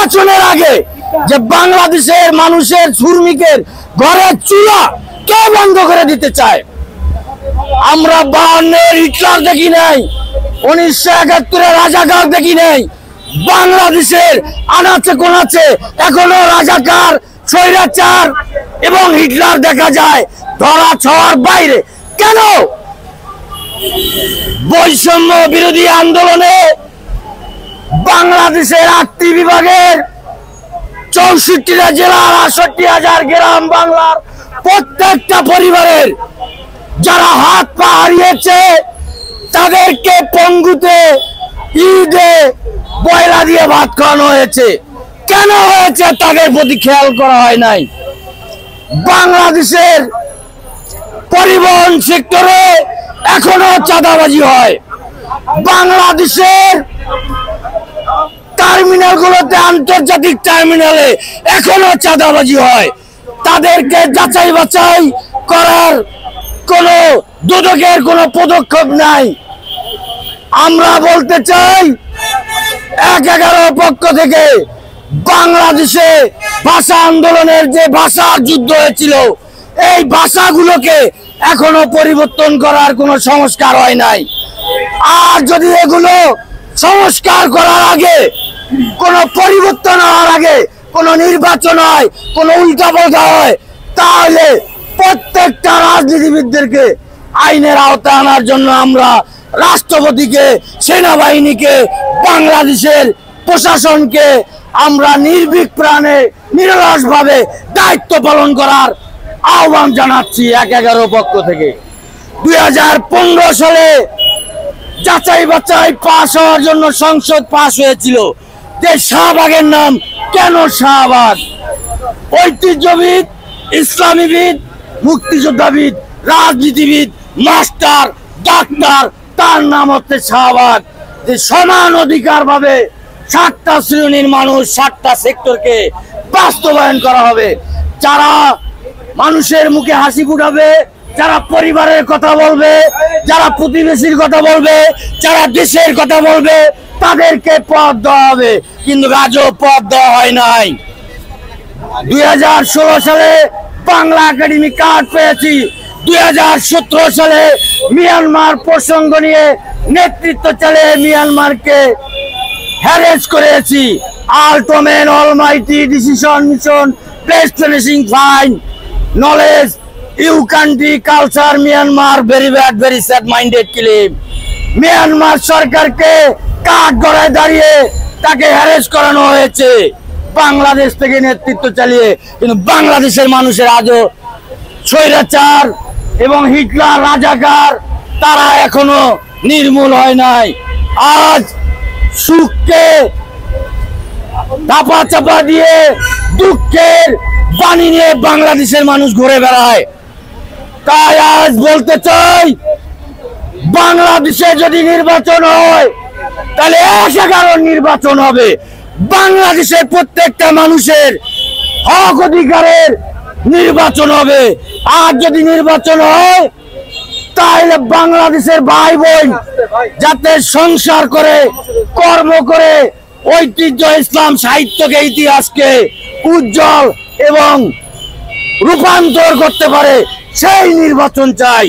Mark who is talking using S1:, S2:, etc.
S1: নির্বাচনের আগে যে বাংলাদেশের মানুষের শ্রমিকের ঘরের চুলা কে বন্ধ করে দিতে চায়? আমরা 52-এর হিটলার দেখি নাই, 1971-এর রাজাকার দেখি নাই। বাংলাদেশের আনাচে কোনাচে এখনো রাজাকার, স্বৈরাচার এবং হিটলার দেখা যায়, ধরা ছোঁয়ার বাইরে। কেন? বৈষম্য বিরোধী আন্দোলনে বাংলাদেশের 8টি বিভাগের 64টা জেলার 68,000 গ্রাম বাংলার প্রত্যেকটা পরিবারের যারা হাত পা হারিয়েছে তাদেরকে পঙ্গুতে ঈদে বয়লা দিয়ে ভাত খাওয়ানো হয়েছে। কেন হয়েছে তাদের প্রতি খেয়াল করা হয় নাই। বাংলাদেশের পরিবহন সেক্টরে এখনো চাঁদাবাজি হয়। বাংলাদেশের টার্মিনালগুলোতে, আন্তর্জাতিক টার্মিনালে এখনো চাঁদাবাজি হয়। তাদেরকে যাচাই বাছাই করার কোন দুদকের কোন পদক্ষেপ নাই। আমরা বলতে চাই 1-11 পক্ষ থেকে বাংলাদেশে ভাষা আন্দোলনের যে ভাষার যুদ্ধ হয়েছিল এই ভাষাগুলোকে এখনো পরিবর্তন করার কোনো সংস্কার হয় নাই। আর যদি এগুলো সংস্কার করার আগে, কোনো পরিবর্তন হওয়ার আগে কোনো নির্বাচন হয়, কোনো উল্টাপাল্টা হয়, তাহলে প্রত্যেকটা রাজনীতিবিদদেরকে আইনের আওতায় আনার জন্য আমরা রাষ্ট্রপতিকে, সেনাবাহিনীকে, বাংলাদেশের প্রশাসনকে আমরা নির্ভীক প্রাণে নিরলসভাবে দায়িত্ব পালন করার আহ্বান জানাচ্ছি 1-11 পক্ষ থেকে। 2015 সালে যাচাই বাছাই পাশ হওয়ার জন্য সংসদ পাশ হয়েছিল। যে শাহবাগের নাম কেন শাহবাগ? ঐতিহ্যবিদ, ইসলামীবিদ, মুক্তিযোদ্ধাবিদ, রাজনীতিবিদ, মাস্টার, ডাক্তার, তার নাম হচ্ছে শাহবাগ। যে সমান অধিকার ভাবে 7টা শ্রেণীর মানুষ, 7টা সেক্টরকে বাস্তবায়ন করা হবে। যারা মানুষের মুখে হাসি ফুটাবে, যারা পরিবারের কথা বলবে, যারা প্রতিবেশীর কথা বলবে, যারা দেশের কথা বলবে, তাদেরকে পদ দেওয়া হবে। কিন্তু আজও পদ দেওয়া হয় নাই। 2016 সালে বাংলা একাডেমি কার্ড পেয়েছি। 2017 সালে মিয়ানমার প্রসঙ্গ নিয়ে নেতৃত্ব চালিয়ে মিয়ানমারকে হ্যারেস করেছি। Ultimate almighty decision mission place finishing fine knowledge you country culture Myanmar very bad very sad minded claim. Myanmar সরকারকে কাঠ গড়ায় দাঁড়িয়ে তাকে হ্যারেস করানো হয়েছে বাংলাদেশ থেকে নেতৃত্ব চালিয়ে। কিন্তু বাংলাদেশের মানুষের আজও স্বৈরাচার এবং হিটলার, রাজাকার তারা এখনো নির্মূল হয় নাই। আজ সুখকে চাপা চাপা দিয়ে দুঃখের বাণী নিয়ে বাংলাদেশের মানুষ ঘুরে বেড়ায়। তাই আজ বলতে চাই, বাংলাদেশে যদি নির্বাচন হয় তাহলে 1-11 নির্বাচন হবে। বাংলাদেশের প্রত্যেকটা মানুষের হক অধিকারের নির্বাচন হবে। আর যদি নির্বাচন হয় তাহলে বাংলাদেশের ভাই বোন যাতে সংসার করে, কর্ম করে ঐতিহ্য, ইসলাম, সাহিত্যকে, ইতিহাসকে উজ্জ্বল এবং রূপান্তর করতে পারে, সেই নির্বাচন চাই।